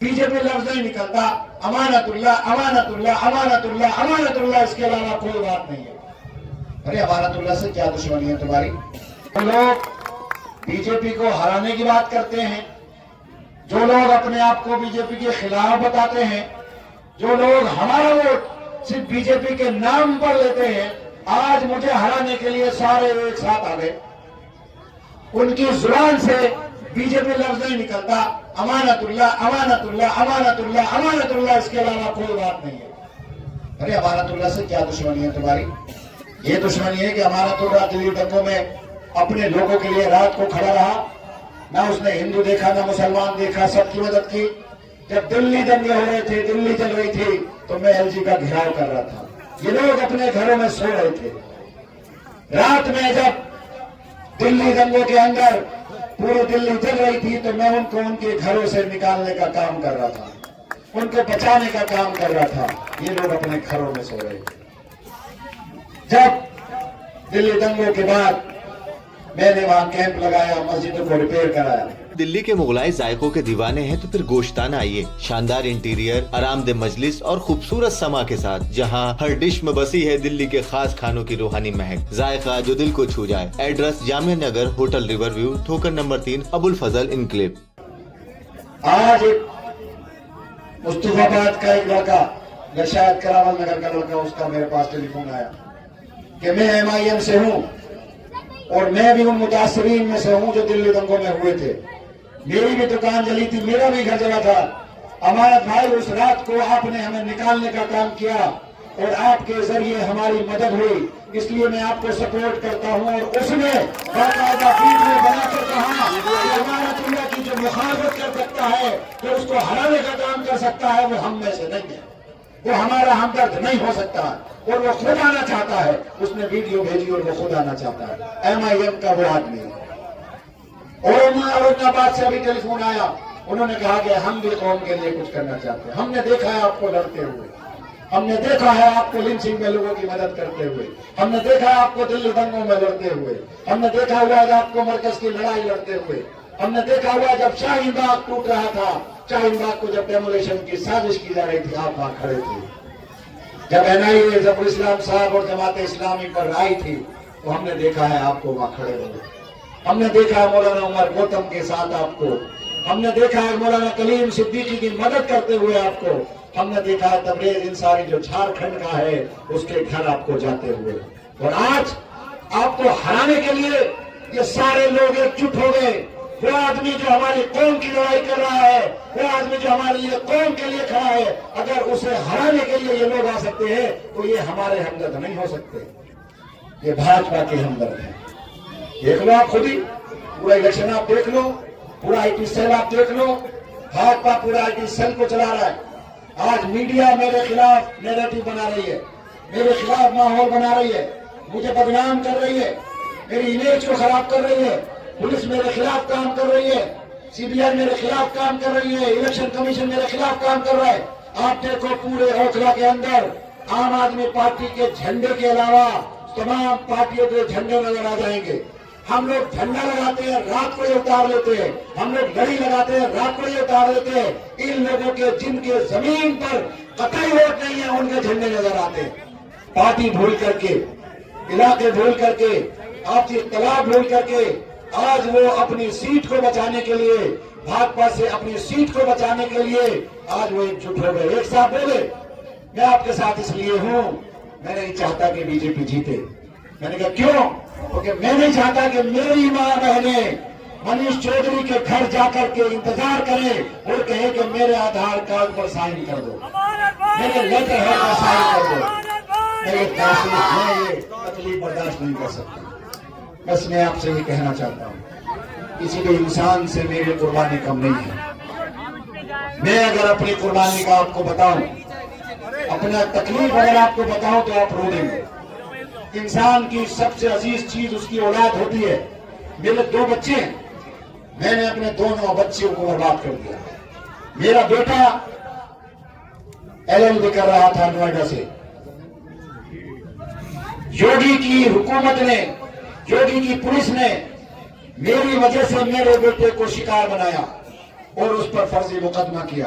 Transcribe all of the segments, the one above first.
B J پی لفظ نہیں نکلتا، امانت اللہ امانت اللہ امانت اللہ امانت اللہ، اس کے علاوہ کوئی بات نہیں ہے۔ ارے امانت اللہ سے کیا دشمنی ہے تمہاری؟ لوگ بی جے پی کو ہرانے کی بات کرتے ہیں، جو لوگ اپنے آپ کو بی جے پی کے خلاف بتاتے ہیں، جو لوگ ہمارا ووٹ صرف بی جے پی کے نام پر لیتے ہیں، آج مجھے ہرانے کے لیے سارے ایک ساتھ آ گئے۔ ان کی زبان سے بی جے پی لفظ نہیں نکلتا، امانت اللہ امانت اللہ امانت اللہ امانت اللہ، اس کے علاوہ کوئی بات نہیں ہے۔ ارے امانت اللہ سے کیا دشمنی ہے تمہاری؟ یہ دشمنی ہے کہ امانت اللہ دلی دنگوں میں اپنے لوگوں کے لیے رات کو کھڑا رہا، نہ اس نے ہندو دیکھا نہ مسلمان دیکھا، سب کی مدد کی۔ جب دلی دنگے ہو رہے تھے، دلی چل رہی تھی، تو میں ایل جی کا گھیراؤ کر رہا تھا۔ یہ لوگ اپنے گھروں میں سو رہے تھے۔ رات میں جب دلی دنگوں کے اندر پوری دلی چل رہی تھی، تو میں ان کو ان کے گھروں سے نکالنے کا کام کر رہا تھا، ان کو بچانے کا کام کر رہا تھا۔ یہ لوگ اپنے گھروں میں سو رہے تھے۔ جب دلی دنگوں کے بعد میں نے وہاں کیمپ لگایا، مسجدوں کو ریپیئر کرایا۔ دلی کے مغلائی ذائقوں کے دیوانے ہیں تو پھر گوشتانہ آئیے، شاندار انٹیریئر، آرام دہ مجلس اور خوبصورت سما کے ساتھ، جہاں ہر ڈش میں بسی ہے دلی کے خاص کھانوں کی روحانی مہک، ذائقہ جو دل کو چھو جائے۔ Address Jamia Nagar, hotel river view, ٹھوکر نمبر 3، ابوالفضل انکلیو۔ آج مصطفیٰ آباد کا ایک لڑکا، یا شاید کراول نگر کا لڑکا، اس کا میرے پاس ٹیلی فون آیا کہ میں ایم آئی ایم سے ہوں اور میں بھی ان متاثرین میں سے ہوں جو دلی دنگوں میں ہوئے تھے۔ میری بھی دکان جلی تھی، میرا بھی گھر جلا تھا۔ امانت بھائی، اس رات کو آپ نے ہمیں نکالنے کا کام کیا اور آپ کے ذریعے ہماری مدد ہوئی، اس لیے میں آپ کو سپورٹ کرتا ہوں۔ اور اس نے باقاعدہ ویڈیو بنا کر کہا کہ امانت اللہ کی جو مخالفت کر سکتا ہے، جو اس کو ہرانے کا کام کر سکتا ہے، وہ ہم میں سے نہیں ہے، وہ ہمارا ہمدرد نہیں ہو سکتا، اور وہ خود آنا چاہتا ہے۔ اس نے ویڈیو بھیجی اور وہ خود آنا چاہتا ہے، ایم آئی ایم کا وہ آدمی ہے۔ اورنگ آباد سے ابھی ٹیلی فون آیا، انہوں نے کہا کہ ہم بھی قوم کے لیے کچھ کرنا چاہتے ہیں۔ ہم نے دیکھا ہے آپ کو لڑتے ہوئے، ہم نے دیکھا ہے آپ کو لنچنگ میں لوگوں کی مدد کرتے ہوئے، ہم نے دیکھا ہے آپ کو دلی دنگوں میں لڑتے ہوئے، ہم نے دیکھا ہوا ہے آپ کو مرکز کی لڑائی لڑتے ہوئے، ہم نے دیکھا ہوا جب شاہین باغ ٹوٹ رہا تھا، شاہین باغ کو جب ڈیمولیشن کی سازش کی جا رہی تھی، آپ وہاں کھڑے تھے۔ جب این آئی اے ظفر اسلام صاحب اور جماعت اسلامی پر آئی تھی، تو ہم نے دیکھا ہے آپ کو وہاں کھڑے ہوئے۔ ہم نے دیکھا ہے مولانا عمر گوتم کے ساتھ آپ کو، ہم نے دیکھا ہے مولانا کلیم صدیقی کی مدد کرتے ہوئے آپ کو، ہم نے دیکھا ہے تبریز انصاری جو جھارکھنڈ کا ہے، اس کے گھر آپ کو جاتے ہوئے۔ اور آج آپ کو ہرانے کے لیے یہ سارے لوگ ایک جٹ ہو گئے۔ وہ آدمی جو ہماری قوم کی لڑائی کر رہا ہے، وہ آدمی جو ہمارے لیے قوم کے لیے کھڑا ہے، اگر اسے ہرانے کے لیے یہ لوگ آ سکتے ہیں تو یہ ہمارے ہمدرد نہیں ہو سکتے، یہ بھاجپا کے ہمدرد ہیں۔ دیکھ لو آپ خود ہی، پورا الیکشن آپ دیکھ لو، پورا آئی ٹی سیل آپ دیکھ لو، بھاجپا پورا آئی ٹی سیل کو چلا رہا ہے۔ آج میڈیا میرے خلاف نیریٹو بنا رہی ہے، میرے خلاف ماحول بنا رہی ہے، مجھے بدنام کر رہی ہے، میری امیج کو خراب کر رہی ہے، پولیس میرے خلاف کام کر رہی ہے، سی بی آئی میرے خلاف کام کر رہی ہے، الیکشن کمیشن میرے خلاف کام کر رہا ہے۔ آپ دیکھو پورے اوکھلا کے اندر عام آدمی پارٹی کے جھنڈے کے علاوہ تمام پارٹیوں کے جھنڈے نظر آ جائیں گے۔ ہم لوگ جھنڈا لگاتے ہیں، رات کو یہ اتار لیتے ہیں، ہم لوگ گھڑی لگاتے ہیں، رات کو یہ اتار لیتے ہیں۔ ان لوگوں کے جن کے زمین پر قطعی ووٹ نہیں ہے، ان کے جھنڈے نظر آتے ہیں۔ پارٹی بھول کر کے، علاقے بھول کر کے، آپ کی اطلاع بھول کر کے، آج وہ اپنی سیٹ کو بچانے کے لیے، بھاجپا سے اپنی سیٹ کو بچانے کے لیے آج وہ ایک جٹ ہو گئے، ایک ساتھ بولے میں آپ کے ساتھ اس لیے ہوں، میں نہیں چاہتا کہ بی جے پی جیتے۔ میں نے کہا کیوں؟ کیونکہ میں نہیں چاہتا کہ میری ماں بہنیں منیش چودھری کے گھر جا کر کے انتظار کریں اور کہیں کہ میرے آدھار کارڈ پر سائن کر دو، میرے لیٹر ہیڈ پر سائن کر دو۔ میں یہ تکلیف برداشت نہیں کر سکتا۔ بس میں آپ سے یہ کہنا چاہتا ہوں، کسی بھی انسان سے میری قربانی کم نہیں ہے۔ میں اگر اپنی قربانی کا آپ کو بتاؤں، اپنا تکلیف اگر آپ کو بتاؤں تو آپ رو دیں گے۔ انسان کی سب سے عزیز چیز اس کی اولاد ہوتی ہے۔ میرے 2 بچے ہیں، میں نے اپنے دونوں بچوں کو برباد کر دیا۔ میرا بیٹا LLB کر رہا تھا نوئیڈا سے، یوگی کی حکومت نے، یوگی کی پولیس نے میری وجہ سے میرے بیٹے کو شکار بنایا اور اس پر فرضی مقدمہ کیا۔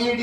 ED,